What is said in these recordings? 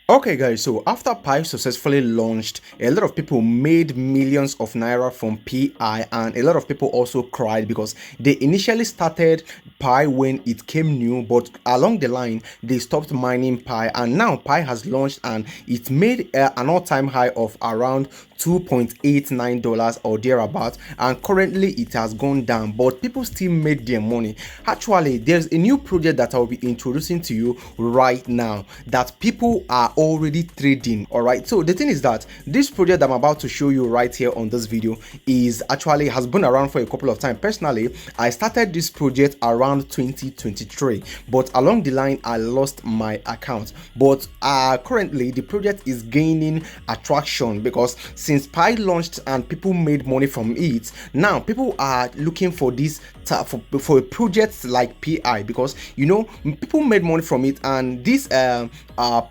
Okay guys, so after Pi successfully launched, a lot of people made millions of naira from Pi, and a lot of people also cried because they initially started Pi when it came new, but along the line they stopped mining Pi, and now Pi has launched and it made an all-time high of around $2.89 or thereabout, and currently it has gone down, but people still made their money. Actually, there's a new project that I'll be introducing to you right now that people are already trading. All right, so the thing is that this project I'm about to show you right here on this video is actually has been around for a couple of times. Personally, I started this project around 2023, but along the line I lost my account, but currently the project is gaining attraction because since Pi launched and people made money from it, now people are looking for this for a project like Pi, because you know people made money from it, and this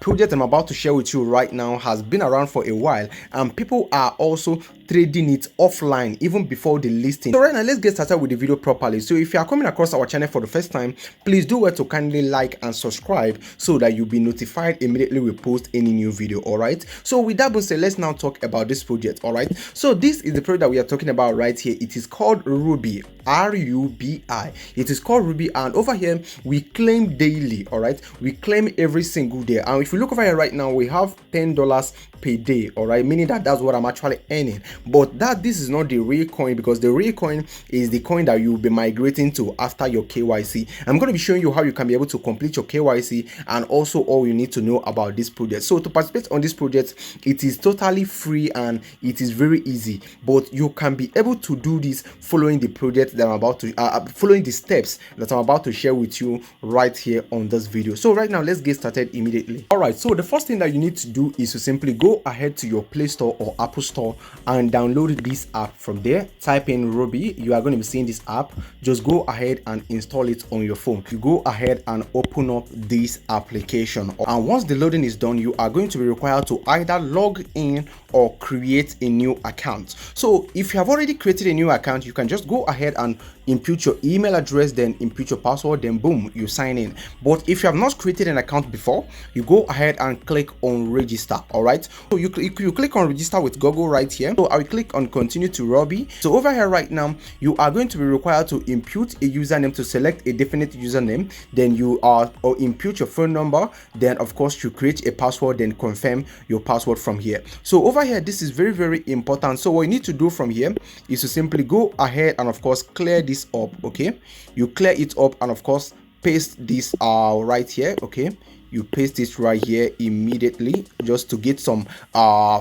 project I'm about to share with you right now has been around for a while, and people are also trading it offline even before the listing. So right now, let's get started with the video properly. So if you are coming across our channel for the first time, please do well to kindly like and subscribe so that you'll be notified immediately we post any new video. All right, so with that being said, let's now talk about this project. All right, so this is the project that we are talking about right here. It is called Rubi, R-U-B-I. It is called Rubi, and over here we claim daily. All right, we claim every single day, and if you look over here right now, we have $10 per day. All right, meaning that that's what I'm actually earning, but this is not the real coin, because the real coin is the coin that you'll be migrating to after your KYC. I'm going to be showing you how you can be able to complete your KYC and also all you need to know about this project. So to participate on this project, it is totally free and it is very easy, but you can be able to do this following the project that I'm about to following the steps that I'm about to share with you right here on this video. So right now, let's get started immediately. All right, so the first thing that you need to do is to simply go ahead to your Play Store or Apple Store and download this app. From there, type in Rubi. You are going to be seeing this app. Just go ahead and install it on your phone. You go ahead and open up this application, and once the loading is done, you are going to be required to either log in or create a new account. So if you have already created a new account, you can just go ahead and input your email address, then input your password, then boom, you sign in. But if you have not created an account before, you go ahead and click on register. All right, so you click on register with Google right here. So I will click on continue to Rubi. So over here right now, you are going to be required to input a username, to select a definite username, then you are or input your phone number, then of course you create a password, then confirm your password from here. So over here, this is very, very important. So what you need to do from here is to simply go ahead and of course clear this up. Okay, you clear it up and of course paste this right here. Okay, you paste this right here immediately just to get some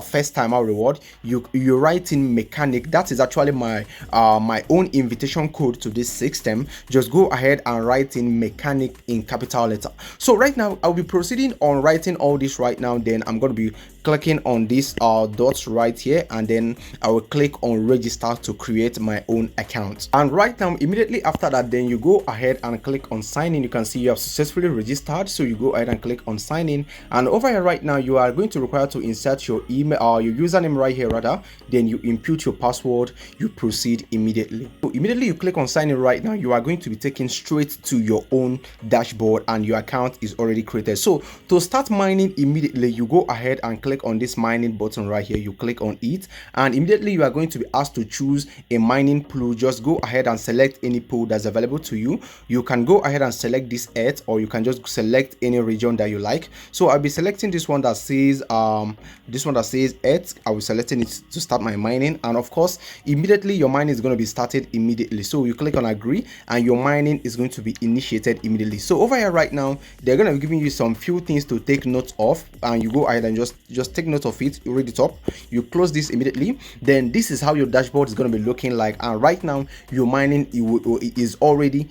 first timer reward. You write in mechanic. That is actually my my own invitation code to this system. Just go ahead and write in mechanic in capital letter. So right now I'll be proceeding on writing all this right now. Then I'm going to be clicking on this dots right here, and then I will click on register to create my own account. And right now, immediately after that, then you go ahead and click on sign in. You can see you have successfully registered, so you go ahead and click on sign in, and over here right now you are going to require to insert your email or your username right here rather, then you input your password, you proceed immediately. So immediately you click on sign in right now, you are going to be taken straight to your own dashboard and your account is already created. So to start mining immediately, you go ahead and click on this mining button right here. You click on it, and immediately you are going to be asked to choose a mining pool. Just go ahead and select any pool that's available to you. You can go ahead and select this earth, or you can just select any region that you like. So I'll be selecting this one that says earth. I will selecting it to start my mining, and of course immediately your mining is going to be started immediately. So you click on agree and your mining is going to be initiated immediately. So over here right now, they're going to be giving you some few things to take note of, and you go ahead and just take note of it. You read it up, you close this immediately. Then this is how your dashboard is going to be looking like, and right now your mining is already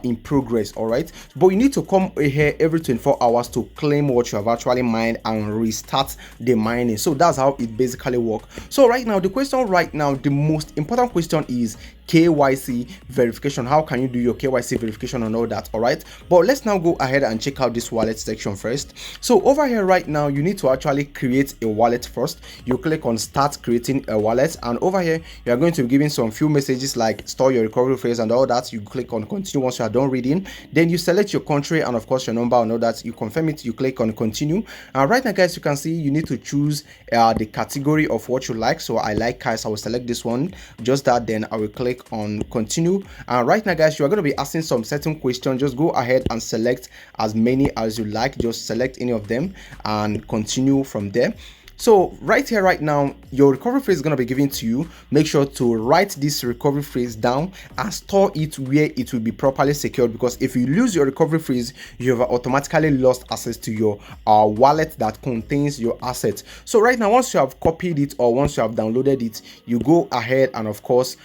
in progress. All right, but you need to come here every 24 hours to claim what you have actually mined and restart the mining. So that's how it basically works. So right now, the question right now, the most important question is, KYC verification. How can you do your KYC verification and all that? All right, but let's now go ahead and check out this wallet section first. So over here right now, you need to actually create a wallet first. You click on start creating a wallet, and over here you are going to be given some few messages like store your recovery phrase and all that. You click on continue. Once you are done reading, then you select your country and of course your number and all that. You confirm it, you click on continue, and right now guys, you can see you need to choose the category of what you like. So I like cars, I will select this one, just that. Then I will click on continue, and right now guys, you are going to be asking some certain questions. Just go ahead and select as many as you like, just select any of them and continue from there. So right here right now, your recovery phrase is going to be given to you. Make sure to write this recovery phrase down and store it where it will be properly secured, because if you lose your recovery phrase, you have automatically lost access to your wallet that contains your assets. So right now, once you have copied it or once you have downloaded it, you go ahead and of course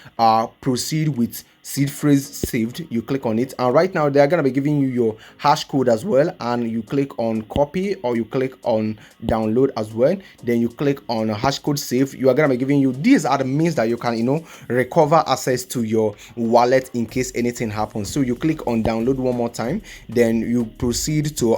proceed with seed phrase saved. You click on it, and right now they are going to be giving you your hash code as well, and you click on copy or you click on download as well. Then you click on hash code save. You are going to be giving you, these are the means that you can recover access to your wallet in case anything happens. So you click on download one more time, then you proceed to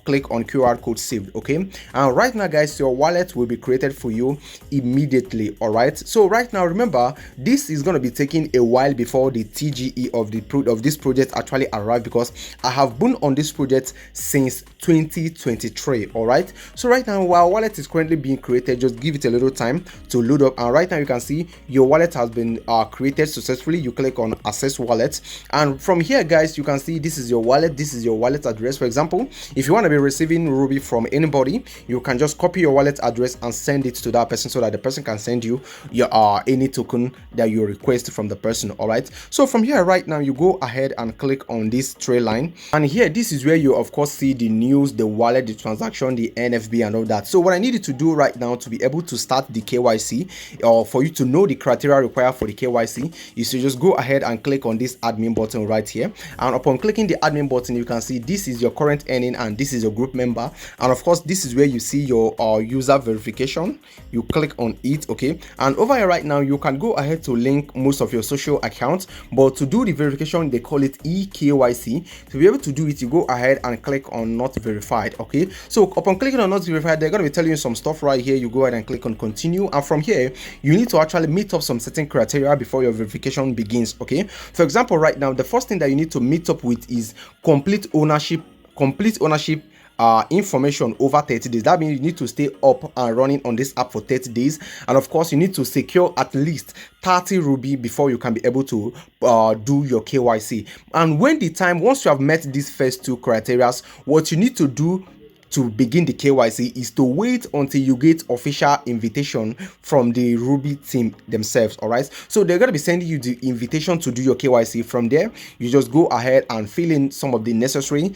click on QR code saved. Okay, and right now guys, your wallet will be created for you immediately. All right, so right now remember, this is going to be taking a while before the TGE of this project actually arrived, because I have been on this project since 2023. all right, so right now while wallet is currently being created, just give it a little time to load up, and right now you can see your wallet has been created successfully. You click on access wallet, and from here guys, you can see this is your wallet, this is your wallet address. For example, if you want to be receiving Ruby from anybody, you can just copy your wallet address and send it to that person so that the person can send you your any token that you request from the person. all right, so from here right now, you go ahead and click on this tray line, and here this is where you of course see the news, the wallet, the transaction, the NFB and all that. So what I needed to do right now to be able to start the KYC, or for you to know the criteria required for the KYC, is to just go ahead and click on this admin button right here, and upon clicking the admin button, you can see this is your current earning and this is your group member, and of course this is where you see your user verification. You click on it. Okay, and over here right now, you can go ahead to link most of your social accounts, but to do the verification, they call it eKYC. To be able to do it, you go ahead and click on not verified. Okay, so upon clicking on not verified, they're going to be telling you some stuff right here. You go ahead and click on continue, and from here you need to actually meet up some certain criteria before your verification begins. Okay, for example, right now the first thing that you need to meet up with is complete ownership information over 30 days. That means you need to stay up and running on this app for 30 days, and of course you need to secure at least 30 Ruby before you can be able to do your KYC. And once you have met these first two criteria, what you need to do to begin the KYC is to wait until you get official invitation from the Ruby team themselves. All right, so they're going to be sending you the invitation to do your KYC. From there, you just go ahead and fill in some of the necessary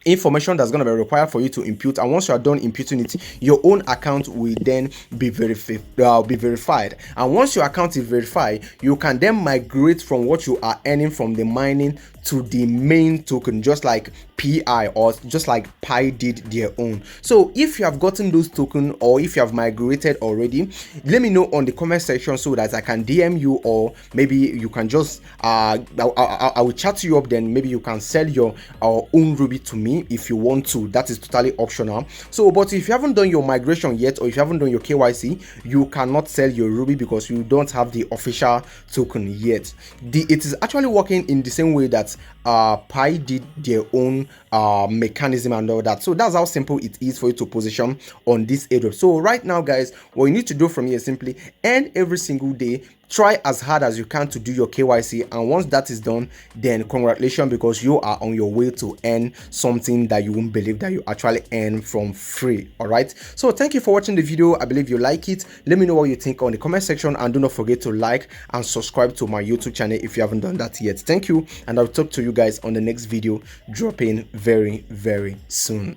information that's going to be required for you to impute, and once you are done imputing it, your own account will then be verified. And once your account is verified, you can then migrate from what you are earning from the mining to the main token, just like PI or just like Pi did their own. So if you have gotten those tokens, or if you have migrated already, let me know on the comment section so that I can DM you, or maybe you can just I will chat you up, then maybe you can sell your own Ruby to me if you want to. That is totally optional. So but if you haven't done your migration yet, or if you haven't done your KYC, you cannot sell your Ruby because you don't have the official token yet. It is actually working in the same way that Pi did their own mechanism and all that. So that's how simple it is for you to position on this airdrop. So right now guys, what you need to do from here is simply earn every single day. Try as hard as you can to do your KYC, and once that is done, then congratulations, because you are on your way to earn something that you won't believe that you actually earn from free. All right, so thank you for watching the video. I believe you like it. Let me know what you think on the comment section, and do not forget to like and subscribe to my YouTube channel if you haven't done that yet. Thank you, and I'll talk to you guys on the next video dropping very soon.